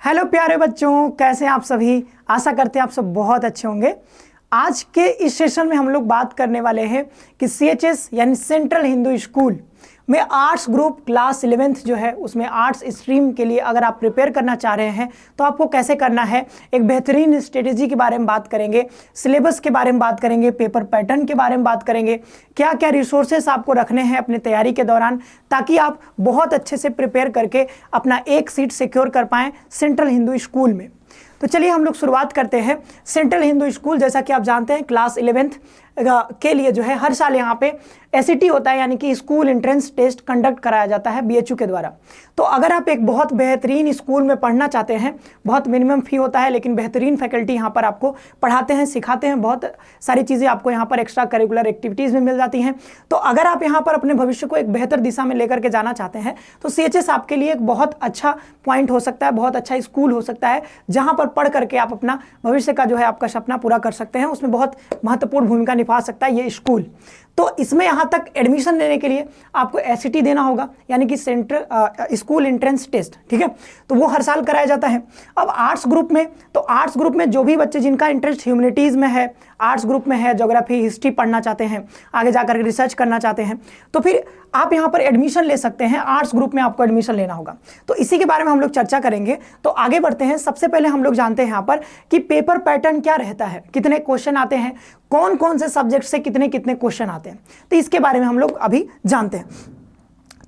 Hello प्यारे बच्चों, कैसे हैं आप सभी। आशा करते हैं आप सब बहुत अच्छे होंगे। आज के इस सेशन में हम लोग बात करने वाले हैं कि सीएचएस यानी सेंट्रल हिंदू स्कूल में आर्ट्स ग्रुप क्लास 11th जो है उसमें आर्ट्स स्ट्रीम के लिए अगर आप प्रिपेयर करना चाह रहे हैं तो आपको कैसे करना है, एक बेहतरीन स्ट्रेटेजी के बारे में बात करेंगे, सिलेबस के बारे में बात करेंगे, पेपर पैटर्न के बारे में बात करेंगे, क्या क्या रिसोर्सेस आपको रखने हैं अपने तैयारी के दौरान ताकि आप बहुत अच्छे से प्रिपेयर करके अपना एक सीट सिक्योर कर पाएँ सेंट्रल हिंदू स्कूल में। तो चलिए हम लोग शुरुआत करते हैं। सेंट्रल हिंदू स्कूल जैसा कि आप जानते हैं क्लास 11th के लिए जो है हर साल यहाँ पे एसईटी होता है, यानी कि स्कूल एंट्रेंस टेस्ट कंडक्ट कराया जाता है बीएचयू के द्वारा। तो अगर आप एक बहुत बेहतरीन स्कूल में पढ़ना चाहते हैं, बहुत मिनिमम फी होता है लेकिन बेहतरीन फैकल्टी यहाँ पर आपको पढ़ाते हैं, सिखाते हैं, बहुत सारी चीज़ें आपको यहाँ पर एक्स्ट्रा करिकुलर एक्टिविटीज़ में मिल जाती हैं। तो अगर आप यहाँ पर अपने भविष्य को एक बेहतर दिशा में लेकर के जाना चाहते हैं तो सीएचएस आपके लिए एक बहुत अच्छा पॉइंट हो सकता है, बहुत अच्छा स्कूल हो सकता है जहाँ पर पढ़ करके आप अपना भविष्य का जो है आपका सपना पूरा कर सकते हैं। उसमें बहुत महत्वपूर्ण भूमिका निभा सकता है ये स्कूल। तो इसमें यहाँ तक एडमिशन लेने के लिए आपको एसईटी देना होगा, यानी कि सेंट्रल स्कूल एंट्रेंस टेस्ट, ठीक है। तो वो हर साल कराया जाता है। अब आर्ट्स ग्रुप में, तो आर्ट्स ग्रुप में जो भी बच्चे जिनका इंटरेस्ट ह्यूमैनिटीज़ में है, आर्ट्स ग्रुप में है, ज्योग्राफी हिस्ट्री पढ़ना चाहते हैं, आगे जाकर रिसर्च करना चाहते हैं, तो फिर आप यहाँ पर एडमिशन ले सकते हैं। आर्ट्स ग्रुप में आपको एडमिशन लेना होगा। तो इसी के बारे में हम लोग चर्चा करेंगे। तो आगे बढ़ते हैं। सबसे पहले हम लोग जानते हैं यहाँ पर कि पेपर पैटर्न क्या रहता है, कितने क्वेश्चन आते हैं, कौन कौन से सब्जेक्ट से कितने कितने क्वेश्चन आते हैं। तो इसके बारे में हम लोग अभी जानते हैं।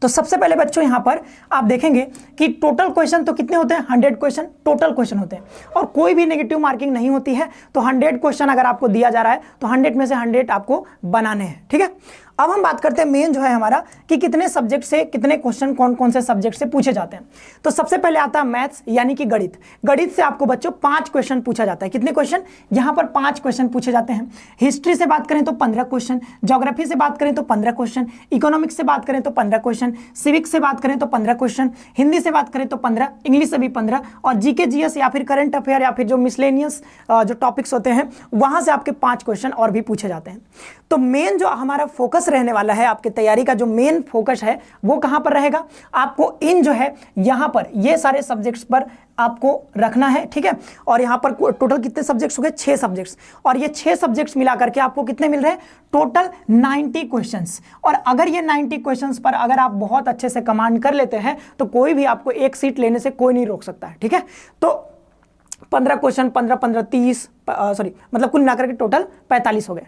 तो सबसे पहले बच्चों यहाँ पर आप देखेंगे कि टोटल क्वेश्चन तो कितने होते हैं, 100 क्वेश्चन टोटल क्वेश्चन होते हैं और कोई भी नेगेटिव मार्किंग नहीं होती है। तो 100 क्वेश्चन अगर आपको दिया जा रहा है तो 100 में से 100 आपको बनाने हैं, ठीक है। अब हम बात करते हैं मेन जो है हमारा कि कितने सब्जेक्ट से कितने क्वेश्चन कौन कौन से सब्जेक्ट से पूछे जाते हैं। तो सबसे पहले आता है मैथ्स यानी कि गणित। गणित से आपको बच्चों 5 क्वेश्चन पूछा जाता है। कितने क्वेश्चन, यहाँ पर 5 क्वेश्चन पूछे जाते हैं। हिस्ट्री से बात करें तो 15 क्वेश्चन, ज्योग्राफी से बात करें तो 15 क्वेश्चन, इकोनॉमिक्स से बात करें तो 15 क्वेश्चन, सिविक्स से बात करें तो 15 क्वेश्चन, हिंदी से बात करें तो 15, इंग्लिश से भी 15 और जीके जीएस या फिर करंट अफेयर या फिर जो मिसलेनियस जो टॉपिक्स होते हैं वहां से आपके 5 क्वेश्चन और भी पूछे जाते हैं। तो मेन जो हमारा फोकस रहने वाला है, आपके तैयारी का जो मेन फोकस है वो कहां पर रहेगा, आपको इन जो है यहां पर ये सारे सब्जेक्ट्स पर आपको रखना है, ठीक है। और यहां पर टोटल कितने सब्जेक्ट्स हो गए, 6 सब्जेक्ट्स, और ये 6 सब्जेक्ट्स मिला करके आपको कितने मिल रहे हैं, टोटल 90 क्वेश्चंस। और अगर ये 90 क्वेश्चंस पर अगर आप बहुत अच्छे से कमांड कर लेते हैं तो कोई भी आपको एक सीट लेने से कोई नहीं रोक सकता है, ठीक है। तो 15 क्वेश्चन, 15 15 30 मतलब कुल मिलाकर के टोटल 45 हो गए,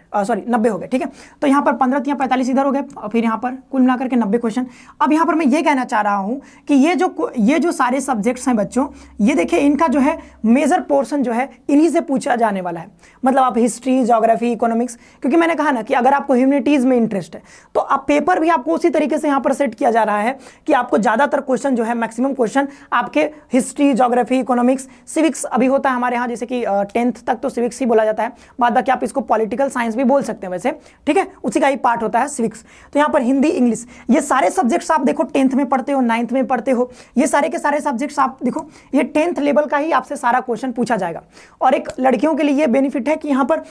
90 हो गए, ठीक है। तो यहाँ पर 15 या 45 इधर हो गए, फिर यहाँ पर कुल मिलाकर के 90 क्वेश्चन। अब यहाँ पर मैं ये कहना चाह रहा हूँ कि ये जो सारे सब्जेक्ट्स हैं बच्चों, ये देखिए इनका जो है मेजर पोर्शन जो है इन्हीं से पूछा जाने वाला है। मतलब आप हिस्ट्री, ज्योग्राफी, इकोनॉमिक्स, क्योंकि मैंने कहा ना कि अगर आपको ह्यूमैनिटीज़ में इंटरेस्ट है तो आप पेपर भी आपको उसी तरीके से यहाँ पर सेट किया जा रहा है कि आपको ज़्यादातर क्वेश्चन जो है, मैक्सिमम क्वेश्चन आपके हिस्ट्री, ज्योग्राफी, इकोनॉमिक्स, सिविक्स अभी होता है हमारे यहाँ, जैसे कि 10th तक तो सिविक्स ही बोला जाता है, बाद बाकी आप इसको पॉलिटिकल साइंस भी बोल सकते हैं वैसे, ठीक है, उसी का ही पार्ट होता है सिविक्स। तो यहाँ पर हिंदी, इंग्लिश, ये सारे सब्जेक्ट्स आप देखो 10th में पढ़ते हो, 9th में पढ़ते हो, ये सारे के सारे सब्जेक्ट्स आप देखो ये 10th लेवल का ही आपसे सारा क्वेश्चन पूछा जाएगा। और एक लड़कियों के लिए ये बेनिफिट है कि यहाँ पर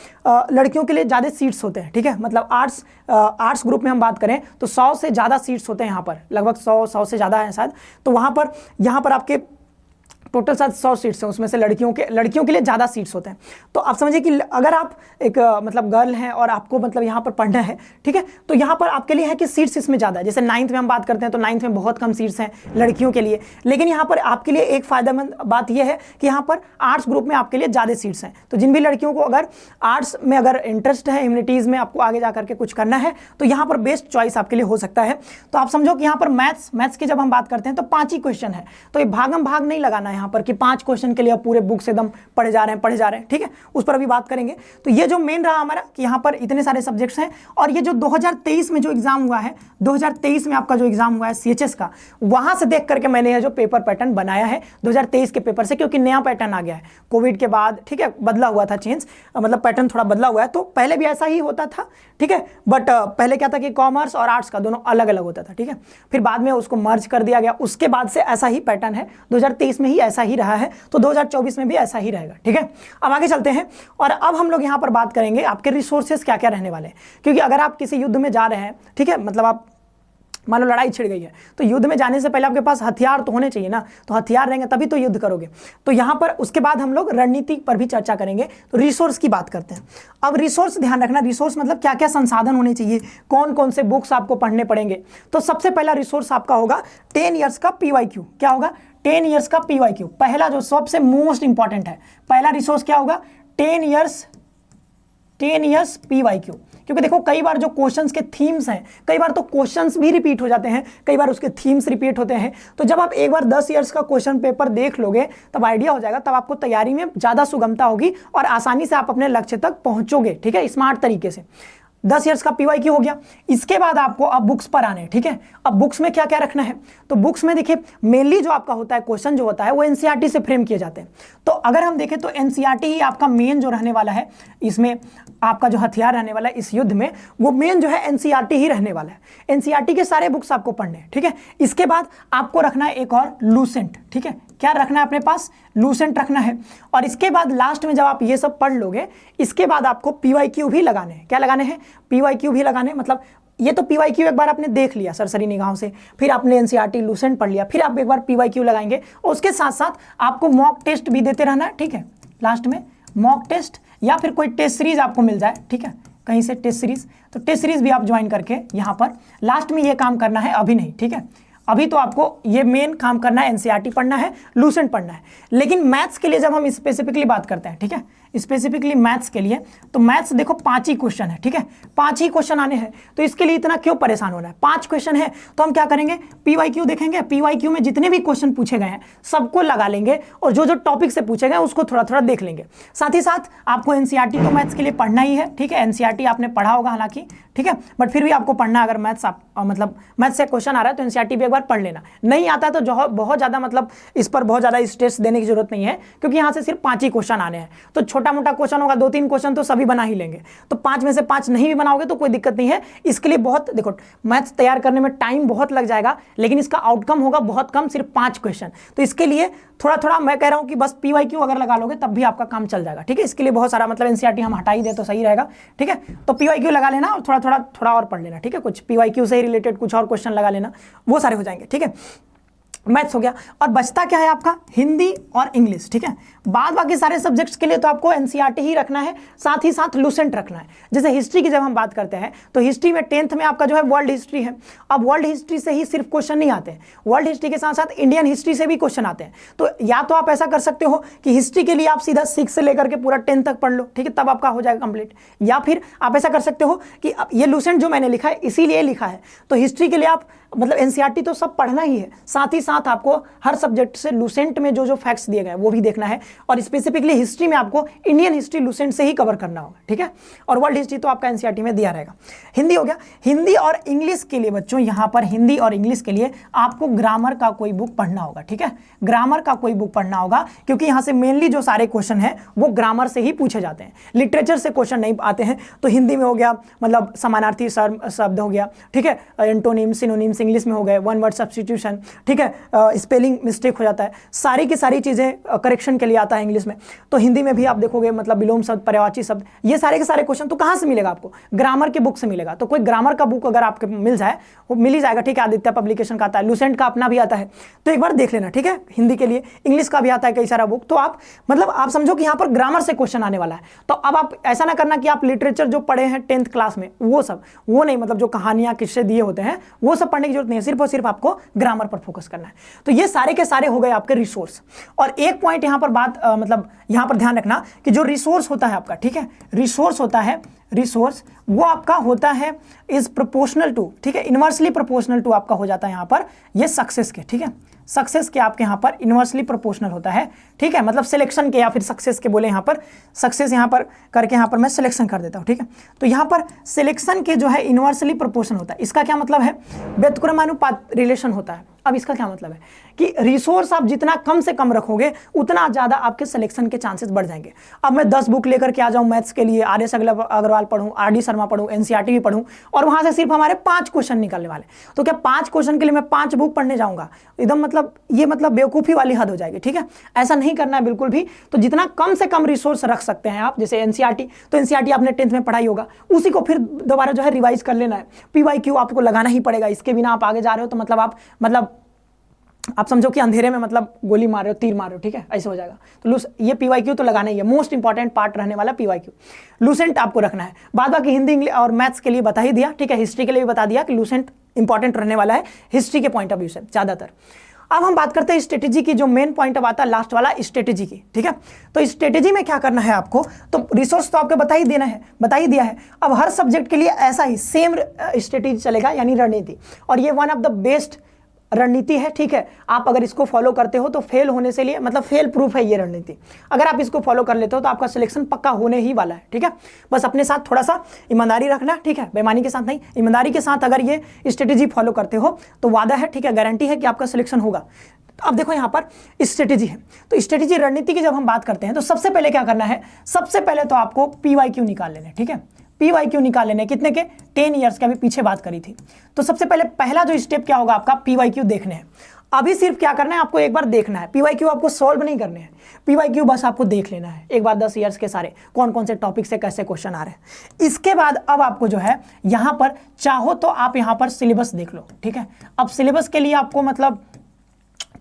लड़कियों के लिए ज़्यादा सीट्स होते हैं, ठीक है। मतलब आर्ट्स ग्रुप में हम बात करें तो 100 से ज़्यादा सीट्स होते हैं यहाँ पर, लगभग 100 से ज़्यादा है शायद। तो यहाँ पर आपके टोटल 100 सीट्स हैं, उसमें से लड़कियों के लिए ज़्यादा सीट्स होते हैं। तो आप समझिए कि अगर आप एक मतलब गर्ल हैं और आपको मतलब यहाँ पर पढ़ना है, ठीक है, तो यहाँ पर आपके लिए है कि सीट्स इसमें ज़्यादा है। जैसे 9th में हम बात करते हैं तो 9th में बहुत कम सीट्स हैं लड़कियों के लिए, लेकिन यहाँ पर आपके लिए एक फ़ायदेमंद बात यह है कि यहाँ पर आर्ट्स ग्रुप में आपके लिए ज़्यादा सीट्स हैं। तो जिन भी लड़कियों को अगर आर्ट्स में अगर इंटरेस्ट है, ह्यूमैनिटीज़ में आपको आगे जा करके कुछ करना है, तो यहाँ पर बेस्ट चॉइस आपके लिए हो सकता है। तो आप समझो कि यहाँ पर मैथ्स की जब हम बात करते हैं तो 5 ही क्वेश्चन है। तो ये भागम भाग नहीं लगाना है यहाँ पर कि 5 क्वेश्चन के लिए आप पूरे बुक से एकदम पढ़े जा रहे हैं, ठीक है, उस पर अभी बात करेंगे। तो ये जो मेन रहा हमारा कि यहाँ पर इतने सारे सब्जेक्ट्स हैं। और ये जो 2023 में जो एग्जाम हुआ है, 2023 में आपका जो एग्जाम हुआ है सीएचएस का, वहां से देख करके मैंने ये जो पेपर पैटर्न बनाया है 2023 के पेपर से, क्योंकि नया पैटर्न आ गया है कोविड के बाद, ठीक है, बदला हुआ था चेंज, मतलब पैटर्न थोड़ा बदला हुआ है। तो पहले भी ऐसा ही होता था, ठीक है, बट पहले क्या था कि कॉमर्स और आर्ट्स का दोनों अलग अलग होता था, ठीक है, फिर बाद में उसको मर्ज कर दिया गया। उसके बाद से ऐसा ही पैटर्न है, 2023 में ही ऐसा ही रहा है, तो 2024 में भी ऐसा ही रहेगा, ठीक है। अब आगे चलते हैं और अब हम लोग यहाँ पर बात करेंगे आपके रिसोर्सेज क्या क्या रहने वाले हैं। क्योंकि अगर आप किसी युद्ध में जा रहे हैं, ठीक है, मतलब आप मान लो लड़ाई छिड़ गई है, तो युद्ध में जाने से पहले आपके पास हथियार तो होने चाहिए ना, तो हथियार रहेंगे तभी तो युद्ध करोगे। तो यहाँ पर उसके बाद हम लोग रणनीति पर भी चर्चा करेंगे। तो रिसोर्स की बात करते हैं। अब रिसोर्स ध्यान रखना, रिसोर्स मतलब क्या क्या संसाधन होने चाहिए, कौन कौन से बुक्स आपको पढ़ने पड़ेंगे। तो सबसे पहला रिसोर्स आपका होगा 10 ईयर्स का PYQ। क्या होगा? 10 ईयर्स का PYQ। पहला जो सबसे मोस्ट इंपॉर्टेंट है, पहला रिसोर्स क्या होगा? 10 ईयर्स PYQ। क्योंकि देखो कई बार जो क्वेश्चंस के थीम्स हैं, कई बार तो क्वेश्चंस भी रिपीट हो जाते हैं, कई बार उसके थीम्स रिपीट होते हैं। तो जब आप एक बार 10 ईयर्स का क्वेश्चन पेपर देख लोगे तब आइडिया हो जाएगा, तब आपको तैयारी में ज़्यादा सुगमता होगी और आसानी से आप अपने लक्ष्य तक पहुंचोगे। ठीक है, स्मार्ट तरीके से। 10 ईयर्स का PYQ हो गया। इसके बाद आपको अब बुक्स पर आने हैं। ठीक है, अब बुक्स में क्या क्या रखना है? तो बुक्स में देखिए मेनली जो आपका होता है क्वेश्चन जो होता है वो NCERT से फ्रेम किए जाते हैं। तो अगर हम देखें तो NCERT ही आपका मेन जो रहने वाला है, इसमें आपका जो हथियार रहने वाला है इस युद्ध में, वो मेन जो है NCERT ही रहने वाला है। NCERT के सारे बुक्स आपको पढ़ने हैं। ठीक है, इसके बाद आपको रखना है एक और लूसेंट। ठीक है, क्या रखना है अपने पास? लूसेंट रखना है। और इसके बाद लास्ट में जब आप ये सब पढ़ लोगे, इसके बाद आपको PYQ भी लगाने हैं। क्या लगाने हैं? PYQ भी लगाने हैं। मतलब ये तो PYQ एक बार आपने देख लिया सरसरी निगाहों से, फिर आपने NCERT लूसेंट पढ़ लिया, फिर आप एक बार PYQ लगाएंगे और उसके साथ साथ आपको मॉक टेस्ट भी देते रहना है। ठीक है, लास्ट में मॉक टेस्ट या फिर कोई टेस्ट सीरीज आपको मिल जाए, ठीक है, कहीं से टेस्ट सीरीज, तो टेस्ट सीरीज भी आप ज्वाइन करके यहाँ पर लास्ट में ये काम करना है। अभी नहीं, ठीक है, अभी तो आपको ये मेन काम करना है, NCERT पढ़ना है, लूसेंट पढ़ना है। लेकिन मैथ्स के लिए जब हम स्पेसिफिकली बात करते हैं, ठीक है, स्पेसिफिकली मैथ्स के लिए, तो मैथ्स देखो 5 ही क्वेश्चन है। ठीक है, 5 ही क्वेश्चन आने हैं, तो इसके लिए इतना क्यों परेशान होना है? 5 क्वेश्चन है तो हम क्या करेंगे? PYQ देखेंगे, PYQ में जितने भी क्वेश्चन पूछे गए हैं सबको लगा लेंगे और जो जो टॉपिक से पूछे गए उसको थोड़ा थोड़ा देख लेंगे। साथ ही साथ आपको NCERT तो मैथ्स के लिए पढ़ना ही है। ठीक है, NCERT आपने पढ़ा होगा हालांकि, ठीक है, बट फिर भी आपको पढ़ना, अगर मैथ्स आप मतलब मैथ्स से क्वेश्चन आ रहा है तो NCERT भी एक बार पढ़ लेना। नहीं आता है तो जो बहुत ज़्यादा मतलब इस पर बहुत ज़्यादा स्ट्रेस देने की जरूरत नहीं है, क्योंकि यहाँ से सिर्फ 5 ही क्वेश्चन आने हैं। तो छोटा मोटा क्वेश्चन होगा, 2-3 क्वेश्चन तो सभी बना ही लेंगे। तो 5 में से 5 नहीं भी बनाओगे तो कोई दिक्कत नहीं है। इसके लिए बहुत, देखो मैथ्स तैयार करने में टाइम बहुत लग जाएगा, लेकिन इसका आउटकम होगा बहुत कम, सिर्फ 5 क्वेश्चन। तो इसके लिए थोड़ा थोड़ा मैं कह रहा हूँ कि बस PYQ अगर लगा लोगे तब भी आपका काम चल जाएगा। ठीक है, इसके लिए बहुत सारा मतलब NCERT हम हटा ही दे तो सही रहेगा। ठीक है, तो PYQ लगा लेना और थोड़ा और पढ़ लेना। ठीक है, कुछ PYQ से ही रिलेटेड कुछ और क्वेश्चन लगा लेना, वो सारे हो जाएंगे। ठीक है, मैथ्स हो गया और बचता क्या है आपका? हिंदी और इंग्लिश। ठीक है, बाद बाकी सारे सब्जेक्ट्स के लिए तो आपको NCERT ही रखना है, साथ ही साथ लूसेंट रखना है। जैसे हिस्ट्री की जब हम बात करते हैं तो हिस्ट्री में 10th में आपका जो है वर्ल्ड हिस्ट्री है। अब वर्ल्ड हिस्ट्री से ही सिर्फ क्वेश्चन नहीं आते हैं, वर्ल्ड हिस्ट्री के साथ साथ इंडियन हिस्ट्री से भी क्वेश्चन आते हैं। तो या तो आप ऐसा कर सकते हो कि हिस्ट्री के लिए आप सीधा 6 से लेकर के पूरा 10 तक पढ़ लो, ठीक है, तब आपका हो जाएगा कंप्लीट। या फिर आप ऐसा कर सकते हो कि ये लूसेंट जो मैंने लिखा है इसीलिए लिखा है, तो हिस्ट्री के लिए आप मतलब NCERT तो सब पढ़ना ही है, साथ ही साथ आपको हर सब्जेक्ट से लूसेंट में जो जो फैक्ट्स दिए गए वो भी देखना है। और स्पेसिफिकली हिस्ट्री में आपको इंडियन हिस्ट्री लूसेंट से ही कवर करना होगा। ठीक है, और वर्ल्ड हिस्ट्री तो आपका NCERT में दिया रहेगा। हिंदी हो गया। हिंदी और इंग्लिश के लिए बच्चों, यहाँ पर हिंदी और इंग्लिश के लिए आपको ग्रामर का कोई बुक पढ़ना होगा। ठीक है, ग्रामर का कोई बुक पढ़ना होगा, क्योंकि यहाँ से मेनली जो सारे क्वेश्चन हैं वो ग्रामर से ही पूछे जाते हैं, लिटरेचर से क्वेश्चन नहीं आते हैं। तो हिंदी में हो गया मतलब समानार्थी शब्द हो गया, ठीक है, एंटोनिम, सिनोनिम्स इंग्लिश में हो गए, वन वर्ड सब्स्टिट्यूशन, ठीक है, स्पेलिंग मिस्टेक हो जाता है, सारी की सारी चीज़ें करेक्शन के लिए आता है इंग्लिश में। तो हिंदी में भी आप देखोगे मतलब विलोम शब्द, पर्यायवाची शब्द, ये सारे के सारे क्वेश्चन तो कहाँ से मिलेगा आपको? ग्रामर की बुक से मिलेगा। तो कोई ग्रामर का बुक अगर आपको मिल जाए, वो मिल ही जाएगा। ठीक है, आदित्य पब्लिकेशन का आता है, लूसेंट का अपना भी आता है, तो एक बार देख लेना। ठीक है, हिंदी के लिए इंग्लिश का भी आता है कई सारा बुक। तो आप मतलब आप समझो कि यहाँ पर ग्रामर से क्वेश्चन आने वाला है। तो अब आप ऐसा ना करना कि आप लिटरेचर जो पढ़े हैं 10th क्लास में वो नहीं, मतलब जो कहानियां किस्से दिए होते हैं वो सब पढ़ने की जरूरत नहीं है, सिर्फ और सिर्फ आपको ग्रामर पर फोकस करना है। तो ये सारे के सारे हो गए आपके रिसोर्स। और एक पॉइंट यहाँ पर बात मतलब यहाँ पर ध्यान रखना कि जो रिसोर्स होता है आपका, ठीक है, रिसोर्स होता है, रिसोर्स वो आपका होता है इज प्रोपोर्शनल टू, ठीक है, इनवर्सली प्रोपोर्शनल टू आपका हो जाता है यहाँ पर ये सक्सेस के। ठीक है, सक्सेस के आपके यहाँ पर इनवर्सली प्रोपोर्शनल होता है। ठीक है, मतलब सिलेक्शन के या फिर सक्सेस के बोले यहाँ पर, सक्सेस यहाँ पर करके यहाँ पर मैं सिलेक्शन कर देता हूँ। ठीक है, तो यहाँ पर सिलेक्शन के जो है इनवर्सली प्रोपोर्शनल होता है। इसका क्या मतलब है? व्युत्क्रमानुपात रिलेशन होता है। अब इसका क्या मतलब है कि रिसोर्स आप जितना कम से कम रखोगे उतना ज़्यादा आपके सिलेक्शन के चांसेस बढ़ जाएंगे। अब मैं 10 बुक लेकर के आ जाऊँ मैथ्स के लिए, आर एस अग्रवाल पढ़ूँ, आर डी शर्मा पढ़ूँ, एनसीईआरटी भी पढ़ूँ और वहाँ से सिर्फ हमारे 5 क्वेश्चन निकलने वाले, तो क्या 5 क्वेश्चन के लिए मैं 5 बुक पढ़ने जाऊँगा? एकदम मतलब ये मतलब बेवकूफ़ी वाली हद हो जाएगी। ठीक है, ऐसा नहीं करना है बिल्कुल भी। तो जितना कम से कम रिसोर्स रख सकते हैं आप, जैसे एनसीईआरटी, तो एनसीईआरटी आपने 10th में पढ़ाई होगा, उसी को फिर दोबारा जो है रिवाइज कर लेना है। पीवाईक्यू आपको लगाना ही पड़ेगा, इसके बिना आप आगे जा रहे हो तो मतलब आप समझो कि अंधेरे में मतलब गोली मार रहे हो, तीर मार रहे हो। ठीक है, ऐसे हो जाएगा। तो ये पीवाईक्यू तो लगाना ही है, मोस्ट इंपॉर्टेंट पार्ट रहने वाला पीवाईक्यू। लूसेंट आपको रखना है, बाद बाकी हिंदी इंग्लिश और मैथ्स के लिए बता ही दिया। ठीक है, हिस्ट्री के लिए भी बता दिया कि लूसेंट इंपॉर्टेंट रहने वाला है हिस्ट्री के पॉइंट ऑफ व्यू से ज़्यादातर। अब हम बात करते हैं स्ट्रेटेजी की, जो मेन पॉइंट अब आता है लास्ट वाला, स्ट्रेटेजी की। ठीक है, तो स्ट्रेटेजी में क्या करना है आपको, तो रिसोर्स तो आपको बता ही दिया है। अब हर सब्जेक्ट के लिए ऐसा ही सेम स्ट्रेटेजी चलेगा, यानी रणनीति, और ये वन ऑफ द बेस्ट रणनीति है। ठीक है, आप अगर इसको फॉलो करते हो तो फेल होने से लिए मतलब फेल प्रूफ है ये रणनीति। अगर आप इसको फॉलो कर लेते हो तो आपका सिलेक्शन पक्का होने ही वाला है। ठीक है, बस अपने साथ थोड़ा सा ईमानदारी रखना। ठीक है, बेईमानी के साथ नहीं, ईमानदारी के साथ अगर ये स्ट्रेटेजी फॉलो करते हो तो वादा है, ठीक है, गारंटी है कि आपका सिलेक्शन होगा। तो अब देखो यहाँ पर स्ट्रेटेजी है, तो स्ट्रेटेजी रणनीति की जब हम बात करते हैं तो सबसे पहले क्या करना है, सबसे पहले तो आपको पीवाईक्यू निकाल लेना है। ठीक है, पीवाईक्यू निकाल लेने, कितने के, 10 ईयर्स के, अभी पीछे बात करी थी। तो सबसे पहले पहला जो स्टेप क्या होगा आपका, पीवाईक्यू देखने हैं। अभी सिर्फ क्या करना है आपको, एक बार देखना है। पीवाईक्यू आपको सॉल्व नहीं करने हैं, पीवाईक्यू बस आपको देख लेना है एक बार 10 ईयर्स के सारे कौन कौन से टॉपिक से कैसे क्वेश्चन आ रहे हैं। इसके बाद अब आपको जो है यहाँ पर चाहो तो आप यहाँ पर सिलेबस देख लो। ठीक है, अब सिलेबस के लिए आपको मतलब,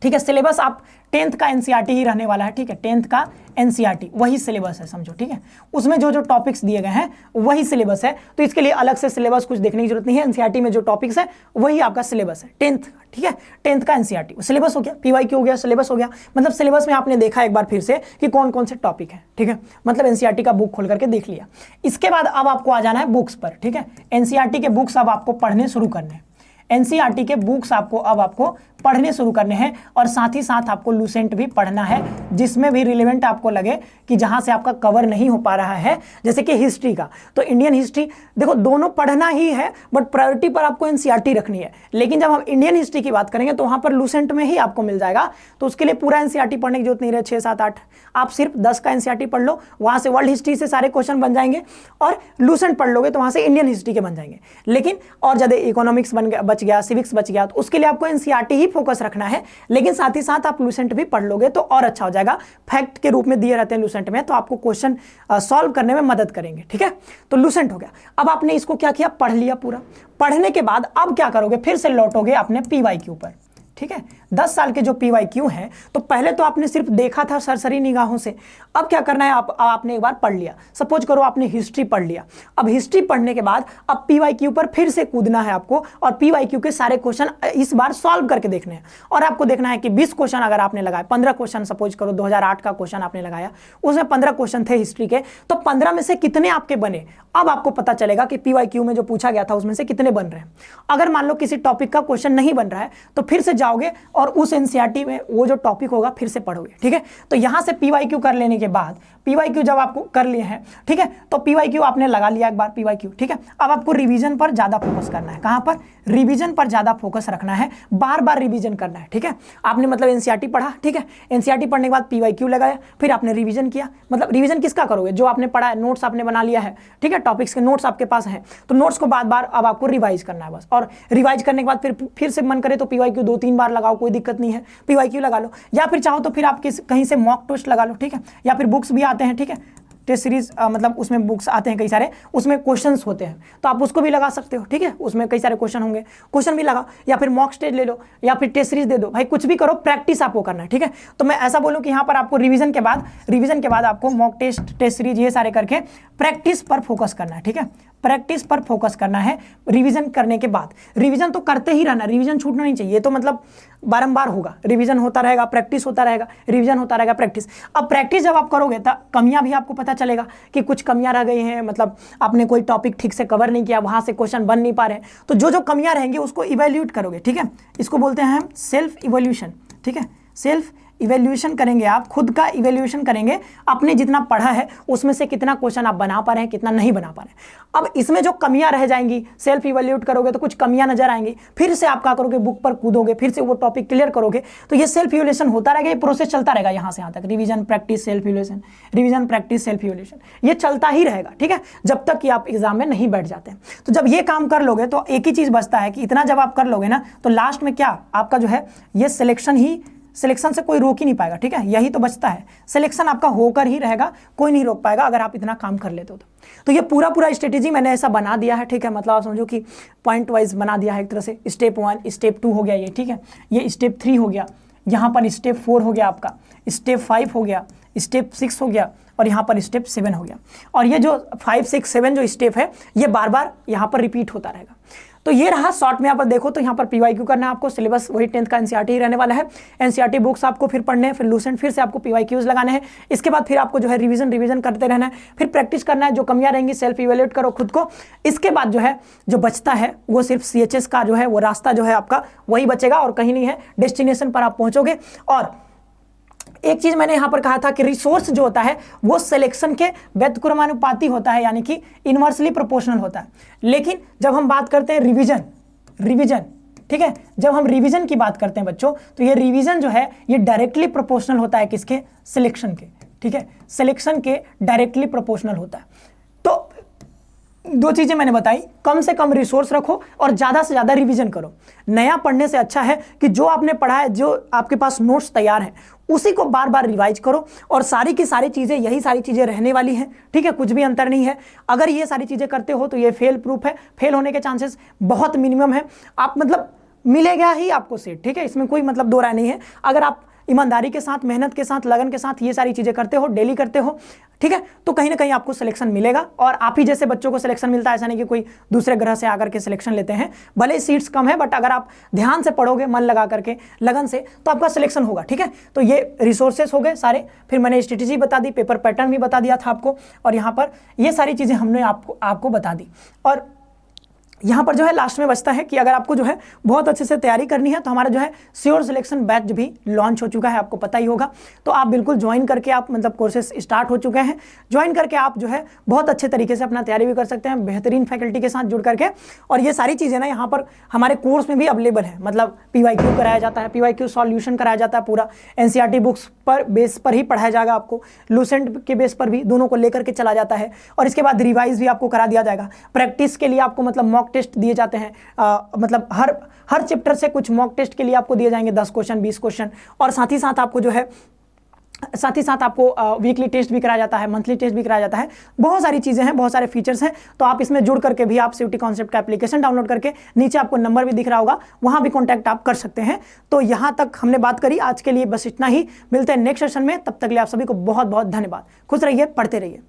ठीक है, सिलेबस आप 10th का एनसीईआरटी ही रहने वाला है। ठीक है, 10th का एनसीईआरटी वही सिलेबस है समझो। ठीक है, उसमें जो जो टॉपिक्स दिए गए हैं वही सिलेबस है, तो इसके लिए अलग से सिलेबस कुछ देखने की जरूरत नहीं है। एनसीईआरटी में जो टॉपिक्स है वही आपका सिलेबस है 10th। ठीक है, 10th का एनसीईआरटी सिलेबस हो गया, पीवाईक्यू हो गया, सिलेबस हो गया। मतलब सिलेबस में आपने देखा एक बार फिर से कि कौन कौन से टॉपिक है। ठीक है, मतलब एनसीईआरटी का बुक खोल करके देख लिया। इसके बाद अब आपको आ जाना है बुक्स पर। ठीक है, एनसीईआरटी के बुक्स अब आपको पढ़ने शुरू करने हैं। एनसीईआरटी के बुक्स आपको पढ़ने शुरू करने हैं, और साथ ही साथ आपको लूसेंट भी पढ़ना है, जिसमें भी रिलेवेंट आपको लगे कि जहां से आपका कवर नहीं हो पा रहा है, जैसे कि हिस्ट्री का। तो इंडियन हिस्ट्री देखो दोनों पढ़ना ही है, बट प्रायोरिटी पर आपको एनसीईआरटी रखनी है। लेकिन जब हम इंडियन हिस्ट्री की बात करेंगे तो वहां पर लूसेंट में ही आपको मिल जाएगा, तो उसके लिए पूरा एनसीईआरटी पढ़ने की जरूरत नहीं रहे, 6, 7, 8, आप सिर्फ 10 का एनसीईआरटी पढ़ लो, वहां से वर्ल्ड हिस्ट्री से सारे क्वेश्चन बन जाएंगे, और लूसेंट पढ़ लोगे तो वहां से इंडियन हिस्ट्री के बन जाएंगे। लेकिन और ज्यादा इकोनॉमिक्स बच गया, सिविक्स बच गया, तो उसके लिए आपको एनसीईआरटी ही फोकस रखना है। लेकिन साथ ही साथ आप लूसेंट भी पढ़ लोगे तो और अच्छा हो जाएगा। फैक्ट के रूप में दिए रहते हैं लूसेंट में, तो आपको क्वेश्चन सॉल्व करने में मदद करेंगे। ठीक है, तो लूसेंट हो गया। अब आपने इसको क्या किया, पढ़ लिया पूरा। पढ़ने के बाद अब क्या करोगे, फिर से लौटोगे अपने पीवाईक्यू पर। ठीक है, 10 साल के जो पीवाईक्यू हैं, तो पहले तो आपने सिर्फ देखा था सरसरी निगाहों से, अब क्या करना है, आपने एक बार पढ़ लिया। सपोज करो आपने हिस्ट्री पढ़ लिया, अब हिस्ट्री पढ़ने के बाद अब पीवाईक्यू पर फिर से कूदना है आपको, और पीवाईक्यू के सारे क्वेश्चन इस बार सॉल्व करके देखने हैं। और आपको देखना है कि 20 क्वेश्चन अगर आपने लगाए, 15 क्वेश्चन सपोज करो 2008 का क्वेश्चन आपने लगाया, उसमें 15 क्वेश्चन थे हिस्ट्री के, तो 15 में से कितने आपके बने, अब आपको पता चलेगा कि पीवाईक्यू में जो पूछा गया था उसमें से कितने बन रहे हैं। अगर मान लो किसी टॉपिक का क्वेश्चन नहीं बन रहा है, तो फिर से जाओगे और उस एनसीईआरटी में वो जो टॉपिक होगा फिर से पढ़ोगे। ठीक है, तो यहां से पीवाईक्यू कर लेने के बाद, पीवाईक्यू जब आपको कर लिए हैं, ठीक है, तो पीवाईक्यू आपने लगा लिया एक बार पीवाईक्यू। ठीक है, अब आपको रिवीजन पर ज्यादा फोकस करना है। कहां पर, रिवीजन पर ज्यादा फोकस रखना है, बार बार रिवीजन करना है। ठीक है, आपने मतलब एनसीईआरटी पढ़ा, ठीक है, एनसीईआरटी पढ़ने के बाद पीवाईक्यू लगाया, फिर आपने रिवीजन किया। मतलब रिवीजन किसका करोगे, जो आपने पढ़ा है, नोट्स आपने बना लिया है। ठीक है, टॉपिक्स के नोट्स आपके पास हैं, तो नोट्स को बार बार अब आपको रिवाइज करना है बस। और रिवाइज करने के बाद फिर से मन करे तो पीवाईक्यू 2-3 बार लगाओ, कोई दिक्कत नहीं है, पीवाईक्यू लगा लो। या फिर चाहो तो फिर आप कहीं से मॉक टेस्ट लगा लो। ठीक है, या फिर बुक्स भी आते हैं। ठीक है, टेस्ट सीरीज मतलब उसमें बुक्स आते हैं कई सारे, उसमें क्वेश्चंस होते हैं, तो आप उसको भी लगा सकते हो। ठीक है, उसमें कई सारे क्वेश्चन होंगे, क्वेश्चन भी लगाओ, या फिर मॉक टेस्ट ले लो, या फिर टेस्ट सीरीज दे दो, भाई कुछ भी करो, प्रैक्टिस आपको करना है। ठीक है, तो मैं ऐसा बोलूं कि यहाँ पर आपको रिवीजन के बाद आपको मॉक टेस्ट, टेस्ट सीरीज ये सारे करके प्रैक्टिस पर फोकस करना है। ठीक है, प्रैक्टिस पर फोकस करना है। रिवीजन करने के बाद रिवीजन तो करते ही रहना, रिवीजन छूटना नहीं चाहिए, तो मतलब बारंबार होगा, रिवीजन होता रहेगा, प्रैक्टिस होता रहेगा, रिवीजन होता रहेगा, प्रैक्टिस। अब प्रैक्टिस जब आप करोगे तो कमियां भी आपको पता चलेगा कि कुछ कमियां रह गई हैं, मतलब आपने कोई टॉपिक ठीक से कवर नहीं किया, वहां से क्वेश्चन बन नहीं पा रहे हैं, तो जो जो कमियां रहेंगी उसको इवैल्यूएट करोगे। ठीक है, इसको बोलते हैं हम सेल्फ इवोल्यूशन। ठीक है, सेल्फ इवेल्यूएशन करेंगे, आप खुद का इवेल्यूएशन करेंगे, आपने जितना पढ़ा है उसमें से कितना क्वेश्चन आप बना पा रहे हैं, कितना नहीं बना पा रहे हैं। अब इसमें जो कमियां रह जाएंगी, सेल्फ इवेल्यूएट करोगे तो कुछ कमियां नजर आएंगी, फिर से आप क्या करोगे, बुक पर कूदोगे, फिर से वो टॉपिक क्लियर करोगे, तो ये सेल्फ इवेल्यूएशन होता रहेगा, ये प्रोसेस चलता रहेगा यहाँ से यहाँ तक, revision practice self evaluation, revision practice self evaluation, ये चलता ही रहेगा, ठीक है, जब तक कि आप एग्जाम में नहीं बैठ जाते हैं। तो जब ये काम कर लोगे तो एक ही चीज बचता है कि इतना जब आप कर लोगे ना, तो लास्ट में क्या आपका जो है ये सिलेक्शन से कोई रोक ही नहीं पाएगा, ठीक है, यही तो बचता है, सिलेक्शन आपका होकर ही रहेगा, कोई नहीं रोक पाएगा अगर आप इतना काम कर लेते हो तो ये पूरा स्ट्रेटेजी मैंने ऐसा बना दिया है, ठीक है, मतलब आप समझो कि पॉइंट वाइज बना दिया है एक तरह से, स्टेप 1 स्टेप 2 हो गया ये, ठीक है, ये स्टेप 3 हो गया, यहाँ पर स्टेप 4 हो गया आपका, स्टेप 5 हो गया, स्टेप 6 हो गया और यहाँ पर स्टेप 7 हो गया। और ये जो 5, 6, 7 जो स्टेप है ये बार बार यहाँ पर रिपीट होता रहेगा। तो ये रहा शॉर्ट में, यहाँ पर देखो तो यहाँ पर पीवाईक्यू करना है आपको, सिलेबस वही 10th का एनसीईआरटी ही रहने वाला है, एनसीईआरटी बुक्स आपको फिर पढ़ने हैं, फिर लूसेंट, फिर से आपको पीवाईक्यूज लगाने हैं, इसके बाद फिर आपको जो है रिवीजन करते रहना है, फिर प्रैक्टिस करना है, जो कमियां रहेंगी सेल्फ इवेल्यूएट करो खुद को। इसके बाद जो है जो बचता है वो सिर्फ सीएचएस का जो है वो रास्ता जो है आपका वही बचेगा और कहीं नहीं है, डेस्टिनेशन पर आप पहुंचोगे। और एक चीज मैंने यहां पर कहा था कि रिसोर्स जो होता है वो सिलेक्शन के व्यतिक्रमानुपाती होता है, यानी कि इनवर्सली प्रोपोर्शनल होता है। लेकिन जब हम बात करते हैं रिवीजन, ठीक है, जब हम रिवीजन की बात करते हैं बच्चों, तो ये रिवीजन जो है ये डायरेक्टली प्रोपोर्शनल होता है किसके, सिलेक्शन के, ठीक है, सिलेक्शन के डायरेक्टली प्रोपोर्शनल होता है। तो दो चीजें मैंने बताई, कम से कम रिसोर्स रखो और ज्यादा से ज्यादा रिवीजन करो। नया पढ़ने से अच्छा है कि जो आपने पढ़ा है, जो आपके पास नोट्स तैयार है, उसी को बार बार रिवाइज करो। और सारी की सारी चीजें, यही सारी चीजें रहने वाली हैं, ठीक है, कुछ भी अंतर नहीं है। अगर ये सारी चीजें करते हो तो ये फेल प्रूफ है, फेल होने के चांसेस बहुत मिनिमम है। आप मतलब मिलेगा ही आपको सीट, ठीक है, इसमें कोई मतलब दो राय नहीं है। अगर आप ईमानदारी के साथ, मेहनत के साथ, लगन के साथ ये सारी चीजें करते हो, डेली करते हो, ठीक है, तो कहीं ना कहीं आपको सिलेक्शन मिलेगा। और आप ही जैसे बच्चों को सिलेक्शन मिलता है, ऐसा नहीं कि कोई दूसरे ग्रह से आकर के सिलेक्शन लेते हैं। भले सीट्स कम है बट अगर आप ध्यान से पढ़ोगे, मन लगा करके, लगन से, तो आपका सिलेक्शन होगा, ठीक है। तो ये रिसोर्सेस हो गए सारे, फिर मैंने स्ट्रेटेजी बता दी, पेपर पैटर्न भी बता दिया था आपको, और यहाँ पर ये सारी चीजें हमने आपको बता दी। और यहाँ पर जो है लास्ट में बचता है कि अगर आपको जो है बहुत अच्छे से तैयारी करनी है तो हमारा जो है श्योर सिलेक्शन बैच भी लॉन्च हो चुका है, आपको पता ही होगा। तो आप बिल्कुल ज्वाइन करके, आप मतलब कोर्सेस स्टार्ट हो चुके हैं, ज्वाइन करके आप जो है बहुत अच्छे तरीके से अपना तैयारी भी कर सकते हैं, बेहतरीन फैकल्टी के साथ जुड़ करके। और ये सारी चीज़ें ना यहाँ पर हमारे कोर्स में भी अवेलेबल है, मतलब पीवाईक्यू कराया जाता है, पीवाईक्यू सॉल्यूशन कराया जाता है, पूरा एनसीईआरटी बुक्स पर बेस पर ही पढ़ाया जाएगा आपको, लूसेंट के बेस पर भी, दोनों को लेकर के चला जाता है। और इसके बाद रिवाइज भी आपको करा दिया जाएगा। प्रैक्टिस के लिए आपको मतलब मॉक टेस्ट दिए जाते हैं, मतलब हर चैप्टर से कुछ मॉक टेस्ट के लिए आपको दिए जाएंगे 10 क्वेश्चन, 20 क्वेश्चन। और साथ ही साथ आपको जो है आपको वीकली टेस्ट भी कराया जाता है, मंथली टेस्ट भी कराया जाता है। बहुत सारी चीज़ें हैं, बहुत सारे फीचर्स हैं। तो आप इसमें जुड़ करके भी, आप सीयूटी कॉन्सेप्ट का एप्लीकेशन डाउनलोड करके, नीचे आपको नंबर भी दिख रहा होगा, वहां भी कॉन्टैक्ट आप कर सकते हैं। तो यहां तक हमने बात करी, आज के लिए बस इतना ही। मिलते हैं नेक्स्ट सेशन में, तब तक के लिए आप सभी को बहुत बहुत धन्यवाद। खुश रहिए, पढ़ते रहिए।